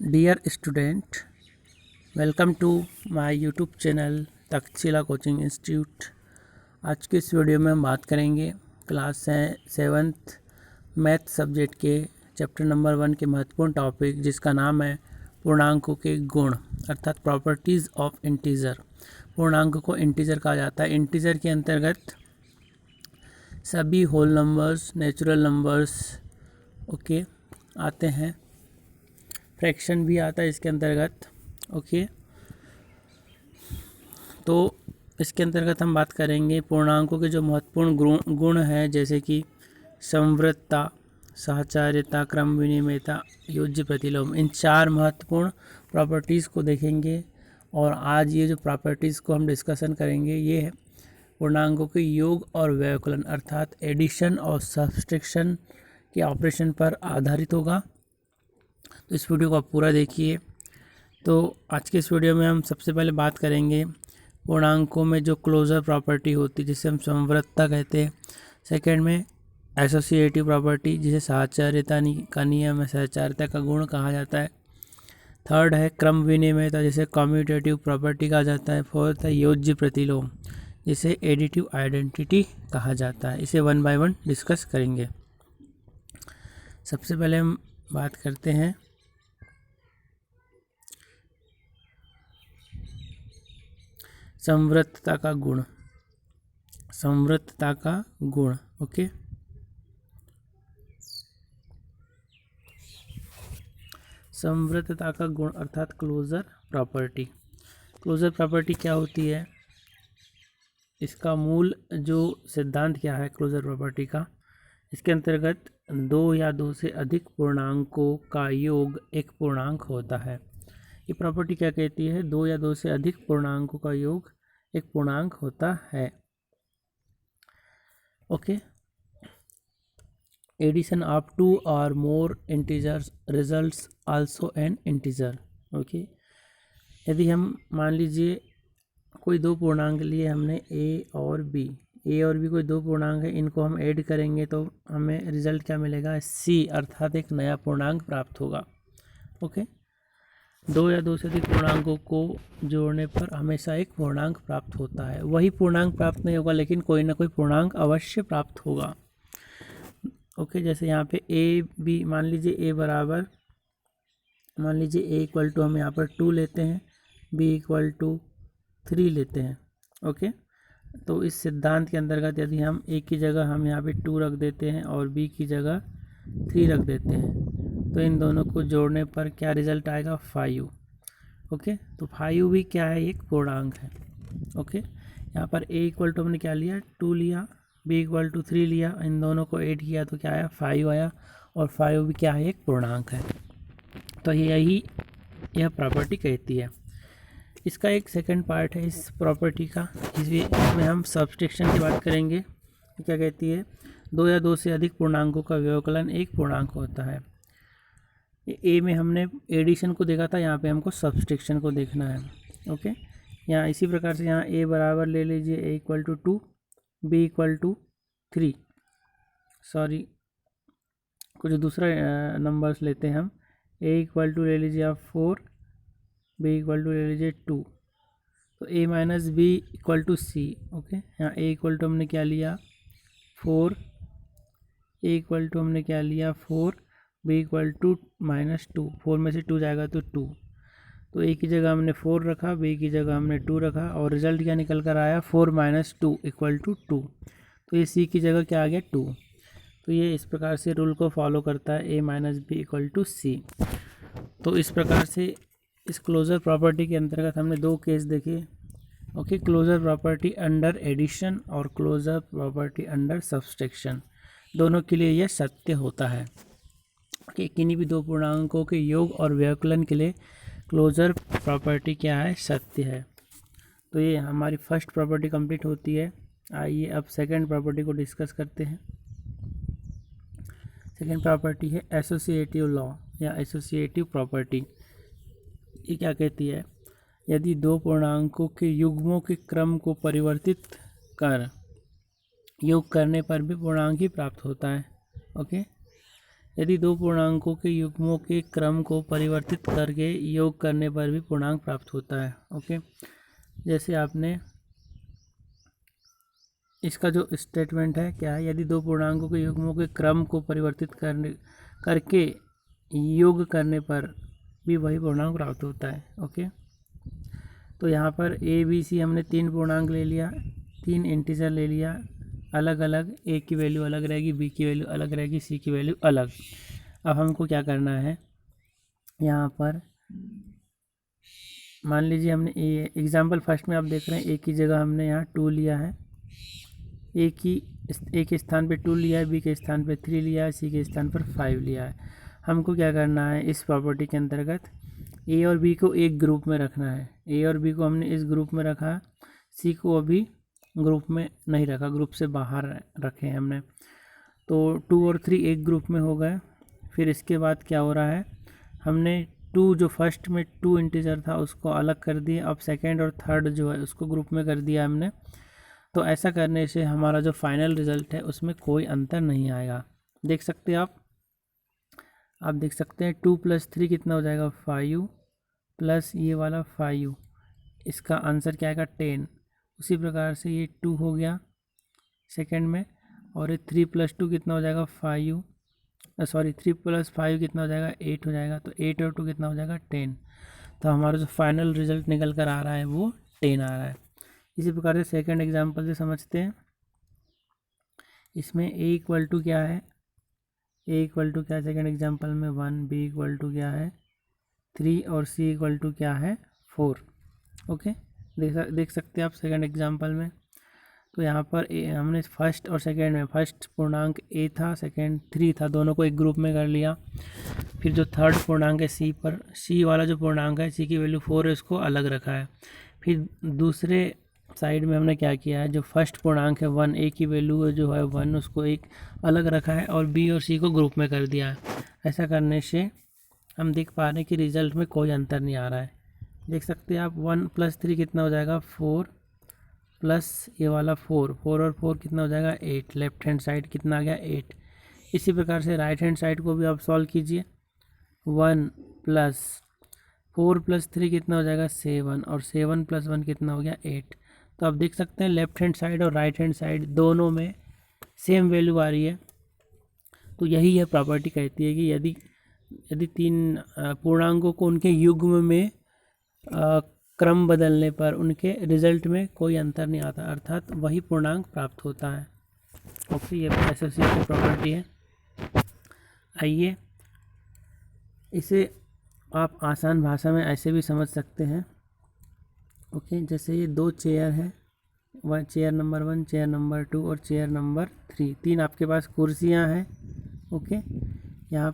Dear student, welcome to my YouTube channel Takshashila coaching institute. आज के इस वीडियो में हम बात करेंगे क्लास 7th मैथ सब्जेक्ट के चैप्टर नंबर 1 के महत्वपूर्ण टॉपिक, जिसका नाम है पूर्णांकों के गुण अर्थात प्रॉपर्टीज़ ऑफ इंटीजर। पूर्णांक को इंटीजर कहा जाता है। इंटीजर के अंतर्गत सभी whole numbers, natural numbers okay आते हैं। फ्रैक्शन भी आता है इसके अंतर्गत। ओके, तो इसके अंतर्गत हम बात करेंगे पूर्णांकों के जो महत्वपूर्ण गुण हैं, जैसे कि समवृद्धता, साहचर्यता, क्रम विनिमयता, योज्य प्रतिलोम। इन 4 महत्वपूर्ण प्रॉपर्टीज़ को देखेंगे। और आज ये जो प्रॉपर्टीज़ को हम डिस्कशन करेंगे, ये है पूर्णांकों के योग और व्यवकलन अर्थात एडिशन और सब्सट्रैक्शन के ऑपरेशन पर आधारित होगा। तो इस वीडियो को आप पूरा देखिए। तो आज के इस वीडियो में हम सबसे पहले बात करेंगे पूर्णांकों में जो क्लोजर प्रॉपर्टी होती है, जिसे हम समवृद्धता कहते हैं। सेकंड में एसोसिएटिव प्रॉपर्टी, जिसे साहचर्यता का नियम है, साहचर्यता का गुण कहा जाता है। थर्ड है क्रम विनिमयता, जिसे कम्यूटेटिव प्रॉपर्टी कहा जाता है। फोर्थ है योज्य प्रतिलोम, जिसे एडिटिव आइडेंटिटी कहा जाता है। इसे 1 बाय 1 डिस्कस करेंगे। सबसे पहले हम बात करते हैं समवृद्धता का गुण। समवृद्धता का गुण ओके, समवृद्धता का गुण अर्थात क्लोजर प्रॉपर्टी। क्लोजर प्रॉपर्टी क्या होती है, इसका मूल जो सिद्धांत क्या है क्लोजर प्रॉपर्टी का, इसके अंतर्गत 2 या 2 से अधिक पूर्णांकों का योग एक पूर्णांक होता है। ये प्रॉपर्टी क्या कहती है, 2 या 2 से अधिक पूर्णांकों का योग एक पूर्णांक होता है। ओके, एडिशन ऑफ 2 और more integers results also an integer. Okay, यदि हम मान लीजिए कोई 2 पूर्णांक लिए हमने ए और बी कोई 2 पूर्णांक है, इनको हम ऐड करेंगे तो हमें रिजल्ट क्या मिलेगा, सी, अर्थात एक नया पूर्णांक प्राप्त होगा। ओके, 2 या 2 से अधिक पूर्णांकों को जोड़ने पर हमेशा एक पूर्णांक प्राप्त होता है। वही पूर्णांक प्राप्त नहीं होगा, लेकिन कोई ना कोई पूर्णांक अवश्य प्राप्त होगा। ओके, जैसे यहाँ पे ए बी, मान लीजिए ए इक्वल टू हम यहाँ पर 2 लेते हैं, बी इक्वल टू 3 लेते हैं। ओके, तो इस सिद्धांत के अंतर्गत यदि हम ए की जगह हम यहाँ पे 2 रख देते हैं और बी की जगह 3 रख देते हैं, तो इन दोनों को जोड़ने पर क्या रिजल्ट आएगा, 5। ओके, तो 5 भी क्या है, एक पूर्णांक है। ओके, यहाँ पर ए इक्वल टू हमने क्या लिया, 2 लिया, बी इक्वल टू 3 लिया, इन दोनों को ऐड किया तो क्या आया, 5 आया। और 5 भी क्या है, एक पूर्णांक है। तो यह प्रॉपर्टी कहती है। इसका एक सेकंड पार्ट है इस प्रॉपर्टी का, इसमें हम सब्सट्रैक्शन की बात करेंगे। क्या कहती है, 2 या 2 से अधिक पूर्णांकों का व्यवकलन एक पूर्णांक होता है। ए में हमने एडिशन को देखा था, यहाँ पे हमको सब्सट्रैक्शन को देखना है। ओके, यहाँ इसी प्रकार से यहाँ ए बराबर ले लीजिए, A equal to 2, B equal to 3, sorry कुछ दूसरा नंबर्स लेते हैं हम। ए इक्वल टू ले लीजिए आप 4, बी इक्वल टू ले लीजिए 2, तो A minus B equal to C. Okay, यहाँ ए इक्वल टू हमने क्या लिया, 4, ए इक्वल टू हमने क्या लिया 4, बी इक्वल टू -2, 4 में से 2 जाएगा तो 2, तो ए की जगह हमने 4 रखा, बी की जगह हमने 2 रखा, और रिजल्ट क्या निकल कर आया, 4 - 2 इक्वल टू 2। तो ये सी की जगह क्या आ गया, 2। तो ये इस प्रकार से रूल को फॉलो करता है, ए माइनस बी इक्वल टू सी। तो इस प्रकार से इस क्लोजर प्रॉपर्टी के अंतर्गत हमने 2 केस देखे। Okay, closure property under addition और क्लोजर प्रॉपर्टी अंडर सब्सट्रैक्शन, दोनों के लिए यह सत्य होता है कि किन्हीं भी 2 पूर्णांकों के योग और व्यवकलन के लिए क्लोजर प्रॉपर्टी क्या है, सत्य है। तो ये हमारी फर्स्ट प्रॉपर्टी कंप्लीट होती है। आइए अब सेकंड प्रॉपर्टी को डिस्कस करते हैं। सेकंड प्रॉपर्टी है एसोसिएटिव लॉ या एसोसिएटिव प्रॉपर्टी। ये क्या कहती है, यदि 2 पूर्णांकों के युग्मों के क्रम को परिवर्तित कर योग करने पर भी पूर्णांक ही प्राप्त होता है। ओके, यदि दो पूर्णांकों के युग्मों के क्रम को परिवर्तित करके योग करने पर भी पूर्णांक प्राप्त होता है। ओके, जैसे आपने इसका जो स्टेटमेंट है क्या है, यदि दो पूर्णांकों के युग्मों के क्रम को परिवर्तित करके योग करने पर भी वही पूर्णांक प्राप्त होता है। ओके, तो यहाँ पर ए बी सी हमने 3 पूर्णांक ले लिया, 3 इंटीजर ले लिया, अलग अलग, ए की वैल्यू अलग रहेगी, बी की वैल्यू अलग रहेगी, सी की वैल्यू अलग। अब हमको क्या करना है, यहाँ पर मान लीजिए हमने एग्जाम्पल फर्स्ट में आप देख रहे हैं ए की जगह हमने यहाँ 2 लिया है, ए के स्थान पे 2 लिया है, बी के स्थान पे 3 लिया है, सी के स्थान पर 5 लिया है। हमको क्या करना है, इस प्रॉपर्टी के अंतर्गत ए और बी को एक ग्रुप में रखना है। ए और बी को हमने इस ग्रुप में रखा, सी को अभी ग्रुप में नहीं रखा, ग्रुप से बाहर रखे हैं हमने। तो 2 और 3 एक ग्रुप में हो गए। फिर इसके बाद क्या हो रहा है, हमने 2 जो फर्स्ट में 2 इंटीजर था उसको अलग कर दिया, अब सेकेंड और थर्ड जो है उसको ग्रुप में कर दिया हमने। तो ऐसा करने से हमारा जो फाइनल रिज़ल्ट है उसमें कोई अंतर नहीं आएगा। देख सकते हैं आप देख सकते हैं 2 + 3 कितना हो जाएगा, 5 प्लस ये वाला 5, इसका आंसर क्या आएगा, 10। उसी प्रकार से ये 2 हो गया सेकंड में, और ये 3 + 2 कितना हो जाएगा, 3 + 5 कितना हो जाएगा, 8 हो जाएगा। तो 8 और 2 कितना हो जाएगा, 10। तो हमारा जो फाइनल रिजल्ट निकल कर आ रहा है वो 10 आ रहा है। इसी प्रकार से सेकंड एग्जांपल से समझते हैं। इसमें a = क्या है, a = क्या है सेकंड एग्जांपल में 1, b = क्या है 3 और c = क्या है 4। ओके, देख सकते हैं आप सेकंड एग्जांपल में। तो यहाँ पर हमने फर्स्ट और सेकंड में, फर्स्ट पूर्णांक a था, सेकंड 3 था, दोनों को एक ग्रुप में कर लिया। फिर जो थर्ड पूर्णांक है c वाला जो पूर्णांक है, c की वैल्यू 4 है, उसको अलग रखा है। फिर दूसरे साइड में हमने क्या किया है, जो फर्स्ट पूर्णांक है 1, a की वैल्यू जो है 1, उसको एक अलग रखा है और b और c को ग्रुप में कर दिया है। ऐसा करने से हम देख पा रहे हैं कि रिजल्ट में कोई अंतर नहीं आ रहा है। देख सकते हैं आप 1 + 3 कितना हो जाएगा, 4 प्लस ये वाला 4 और 4 कितना हो जाएगा, 8। लेफ्ट हैंड साइड कितना आ गया, 8। इसी प्रकार से राइट हैंड साइड को भी आप सॉल्व कीजिए। 1 + 4 + 3 कितना हो जाएगा, 7, और 7 + 1 कितना हो गया, 8। तो आप देख सकते हैं लेफ्ट हैंड साइड और राइट हैंड साइड दोनों में सेम वैल्यू आ रही है। तो यही है प्रॉपर्टी कहती है कि यदि 3 पूर्णांकों को उनके युग्म में क्रम बदलने पर उनके रिजल्ट में कोई अंतर नहीं आता, अर्थात वही पूर्णांक प्राप्त होता है। ओके, ये एसोसिएटिव प्रॉपर्टी है। आइए इसे आप आसान भाषा में ऐसे भी समझ सकते हैं। ओके, जैसे ये 2 चेयर है, चेयर नंबर 1, चेयर नंबर 2 और चेयर नंबर 3, 3 आपके पास कुर्सियां हैं। ओके, यहाँ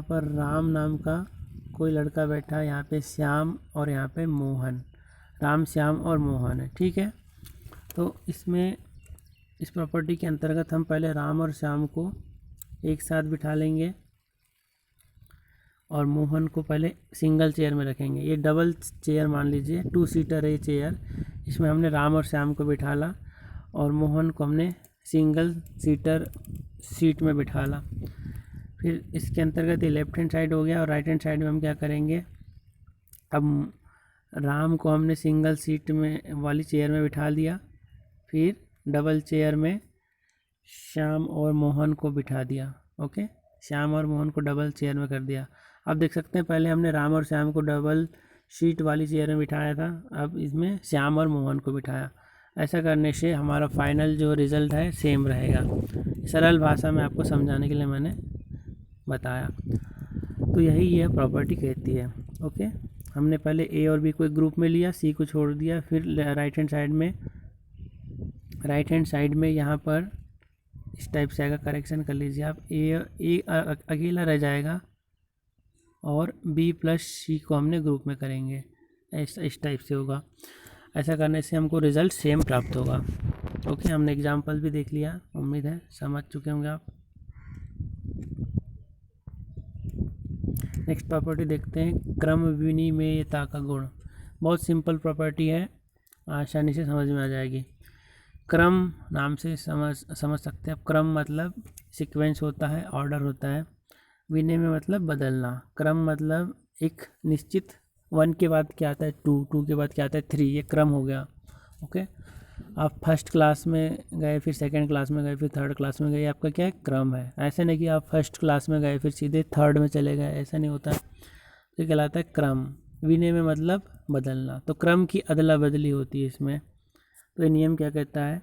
पर राम नाम का कोई लड़का बैठा है, यहाँ पे श्याम और यहाँ पे मोहन, राम, श्याम और मोहन है। ठीक है, तो इसमें इस प्रॉपर्टी के अंतर्गत हम पहले राम और श्याम को एक साथ बिठा लेंगे और मोहन को पहले सिंगल चेयर में रखेंगे। ये डबल चेयर मान लीजिए, 2 सीटर है ये चेयर, इसमें हमने राम और श्याम को बिठाला और मोहन को हमने सिंगल सीटर सीट में बिठाला। फिर इसके अंतर्गत ये लेफ्ट हैंड साइड हो गया और राइट हैंड साइड में हम क्या करेंगे, अब राम को हमने सिंगल सीट में वाली चेयर में बिठा दिया, फिर डबल चेयर में श्याम और मोहन को बिठा दिया। ओके, श्याम और मोहन को डबल चेयर में कर दिया। अब देख सकते हैं पहले हमने राम और श्याम को डबल सीट वाली चेयर में बिठाया था, अब इसमें श्याम और मोहन को बिठाया। ऐसा करने से हमारा फाइनल जो रिज़ल्ट है सेम रहेगा। सरल भाषा में आपको समझाने के लिए मैंने बताया। तो यही यह प्रॉपर्टी कहती है। ओके, हमने पहले ए और बी को एक ग्रुप में लिया, सी को छोड़ दिया, फिर राइट हैंड साइड में यहाँ पर इस टाइप से आएगा, करेक्शन कर लीजिए आप, ए अकेला रह जाएगा और बी + सी को हमने ग्रुप में करेंगे, इस टाइप से होगा। ऐसा करने से हमको रिज़ल्ट सेम प्राप्त होगा। ओके, हमने एग्जाम्पल भी देख लिया, उम्मीद है समझ चुके होंगे आप। नेक्स्ट प्रॉपर्टी देखते हैं, क्रम विनिमेयता का गुण। बहुत सिंपल प्रॉपर्टी है, आसानी से समझ में आ जाएगी। क्रम नाम से समझ सकते हैं। क्रम मतलब सीक्वेंस होता है, ऑर्डर होता है। विनिमय मतलब बदलना, क्रम मतलब एक निश्चित 1 के बाद क्या आता है 2, 2 के बाद क्या आता है 3, ये क्रम हो गया। ओके, आप फर्स्ट क्लास में गए, फिर सेकंड क्लास में गए, फिर थर्ड क्लास में गए, आपका क्या है क्रम है। ऐसा नहीं कि आप फर्स्ट क्लास में गए फिर सीधे थर्ड में चले गए, ऐसा नहीं होता। तो कहलाता है क्रम। विनिमय मतलब बदलना, तो क्रम की अदला बदली होती है इसमें। तो ये नियम क्या कहता है,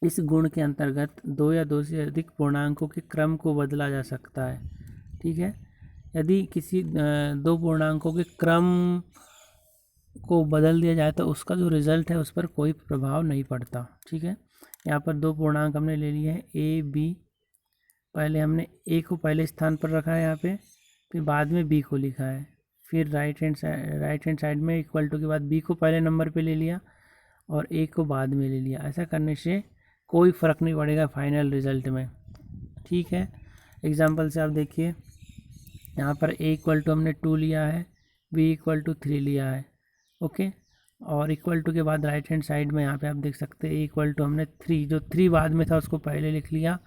इस गुण के अंतर्गत 2 या 2 से अधिक पूर्णांकों के क्रम को बदला जा सकता है। ठीक है, यदि किसी 2 पूर्णांकों के क्रम को बदल दिया जाए तो उसका जो रिज़ल्ट है उस पर कोई प्रभाव नहीं पड़ता। ठीक है, यहाँ पर 2 पूर्णांक हमने ले लिए हैं ए बी। पहले हमने ए को पहले स्थान पर रखा है यहाँ पे, फिर बाद में बी को लिखा है, फिर राइट हैंड साइड में इक्वल टू के बाद बी को पहले नंबर पे ले लिया और ए को बाद में ले लिया। ऐसा करने से कोई फ़र्क नहीं पड़ेगा फाइनल रिज़ल्ट में। ठीक है, एग्जांपल से आप देखिए, यहाँ पर ए इक्वल टू हमने 2 लिया है, बी इक्वल टू 3 लिया है। ओके, और इक्वल टू के बाद राइट हैंड साइड में यहाँ पे आप देख सकते हैं ए इक्वल टू हमने 3, जो 3 बाद में था उसको पहले लिख लिया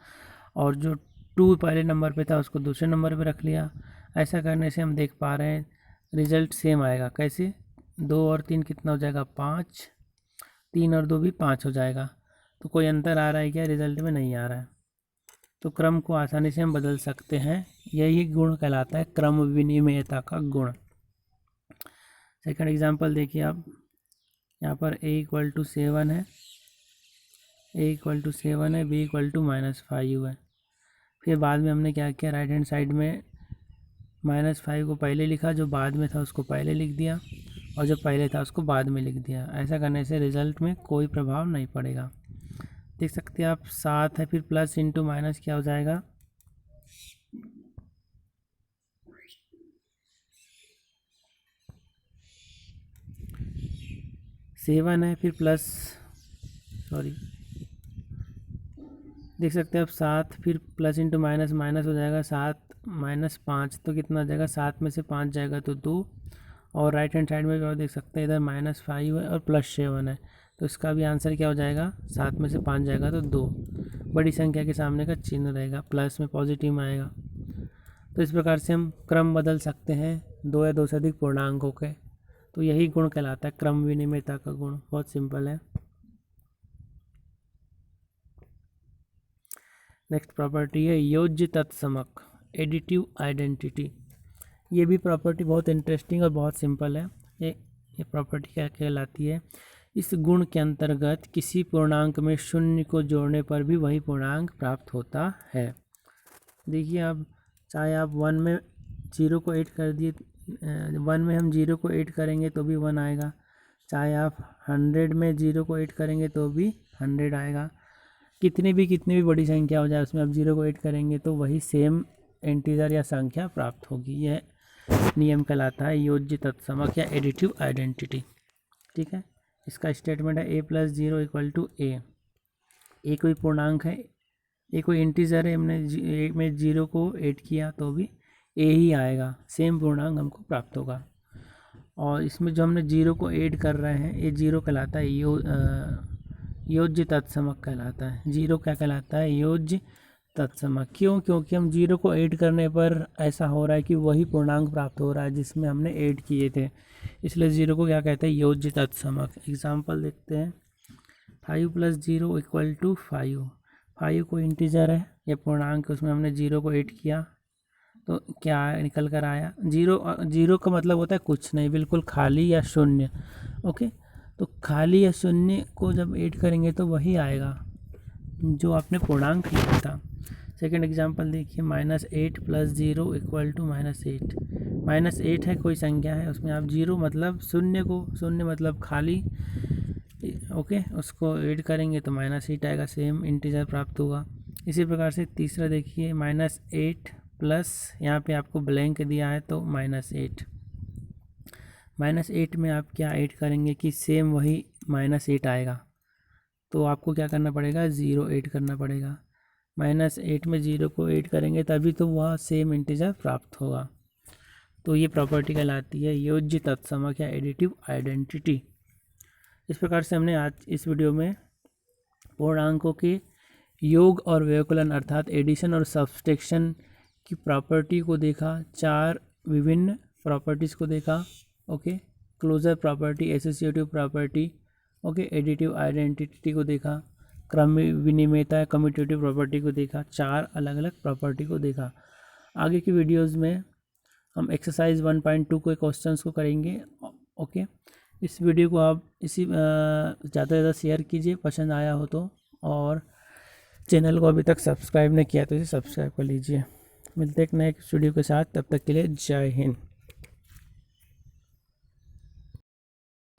और जो 2 पहले नंबर पे था उसको दूसरे नंबर पे रख लिया। ऐसा करने से हम देख पा रहे हैं रिज़ल्ट सेम आएगा। कैसे, 2 और 3 कितना हो जाएगा 5, 3 और 2 भी 5 हो जाएगा। तो कोई अंतर आ रहा है क्या, रिज़ल्ट में नहीं आ रहा है। तो क्रम को आसानी से हम बदल सकते हैं, यही गुण कहलाता है क्रम विनिमयता का गुण। सेकंड एग्जांपल देखिए आप, यहाँ पर a इक्वल टू 7 है, a इक्वल टू 7 है, b इक्वल टू -5 है। फिर बाद में हमने क्या किया, राइट हैंड साइड में -5 को पहले लिखा, जो बाद में था उसको पहले लिख दिया और जो पहले था उसको बाद में लिख दिया। ऐसा करने से रिज़ल्ट में कोई प्रभाव नहीं पड़ेगा। देख सकते हैं आप 7 है, फिर प्लस इंटू माइनस क्या हो जाएगा 7 है, फिर प्लस देख सकते हैं आप 7 फिर प्लस इंटू माइनस, माइनस हो जाएगा 7 -5, तो कितना हो जाएगा 7 में से 5 जाएगा तो 2। और राइट हैंड साइड में भी आप देख सकते हैं इधर -5 है और +7 है, तो इसका भी आंसर क्या हो जाएगा, 7 में से 5 जाएगा तो 2। बड़ी संख्या के सामने का चिन्ह रहेगा, प्लस में पॉजिटिव में आएगा। तो इस प्रकार से हम क्रम बदल सकते हैं 2 या 2 से अधिक पूर्णांकों के। तो यही गुण कहलाता है क्रम विनिमयता का गुण। बहुत सिंपल है। नेक्स्ट प्रॉपर्टी है योज्य तत्समक, एडिटिव आइडेंटिटी। ये भी प्रॉपर्टी बहुत इंटरेस्टिंग और बहुत सिंपल है। ये प्रॉपर्टी क्या कहलाती है, इस गुण के अंतर्गत किसी पूर्णांक में शून्य को जोड़ने पर भी वही पूर्णांक प्राप्त होता है। देखिए आप, चाहे आप 1 में 0 को ऐड कर दिए, 1 में हम 0 को ऐड करेंगे तो भी 1 आएगा, चाहे आप 100 में 0 को ऐड करेंगे तो भी 100 आएगा। कितनी भी बड़ी संख्या हो जाए उसमें आप 0 को ऐड करेंगे तो वही सेम इंटीजर या संख्या प्राप्त होगी। यह नियम कहलाता है योज्य तत्समक या एडिटिव आइडेंटिटी। ठीक है, इसका स्टेटमेंट है a + 0 = a। ए कोई पूर्णांक है, ये कोई इंटीजर है, हमने ए में 0 को ऐड किया तो भी a ही आएगा, सेम पूर्णांक हमको प्राप्त होगा। और इसमें जो हमने 0 को ऐड कर रहे हैं ये 0 कहलाता है योज्य तत्समक कहलाता है। 0 क्या कहलाता है, योज्य तत्समक। क्यों, क्योंकि हम 0 को ऐड करने पर ऐसा हो रहा है कि वही पूर्णांक प्राप्त हो रहा है जिसमें हमने ऐड किए थे, इसलिए 0 को क्या कहते हैं, योज्य तत्समक। एग्जांपल देखते हैं, 5 + 0 = 5। 5 को इंटीजर है, ये पूर्णांक, उसमें हमने 0 को ऐड किया तो क्या निकल कर आया, 0 का मतलब होता है कुछ नहीं, बिल्कुल खाली या शून्य। ओके, तो खाली या शून्य को जब ऐड करेंगे तो वही आएगा जो आपने पूर्णांक लिया था। सेकंड एग्जांपल देखिए, -8 + 0 = -8। -8 है, कोई संख्या है, उसमें आप 0 मतलब शून्य मतलब खाली, ओके, उसको ऐड करेंगे तो -8 आएगा, सेम इंटीजर प्राप्त होगा। इसी प्रकार से तीसरा देखिए, -8 प्लस यहाँ पे आपको ब्लैंक दिया है तो -8। -8 में आप क्या ऐड करेंगे कि सेम वही -8 आएगा, तो आपको क्या करना पड़ेगा, 0 ऐड करना पड़ेगा। -8 में 0 को ऐड करेंगे तभी तो वह सेम इंटीजर प्राप्त होगा। तो ये प्रॉपर्टी कहलाती है योज्य तत्समक या एडिटिव आइडेंटिटी। इस प्रकार से हमने आज इस वीडियो में पूर्णांकों के योग और व्यवकलन अर्थात एडिशन और सब्सट्रैक्शन की प्रॉपर्टी को देखा, 4 विभिन्न प्रॉपर्टीज़ को देखा, okay, closure property, associative property, okay, additive identity को देखा, क्रम विनिमेयता कम्यूटेटिव प्रॉपर्टी को देखा, 4 अलग अलग प्रॉपर्टी को देखा। आगे की वीडियोस में हम एक्सरसाइज 1.2 के क्वेश्चंस को करेंगे, ओके। इस वीडियो को आप ज़्यादा से ज़्यादा शेयर कीजिए पसंद आया हो तो, और चैनल को अभी तक सब्सक्राइब नहीं किया तो इसे सब्सक्राइब कर लीजिए। मिलते हैं एक नए वीडियो के साथ, तब तक के लिए जय हिंद।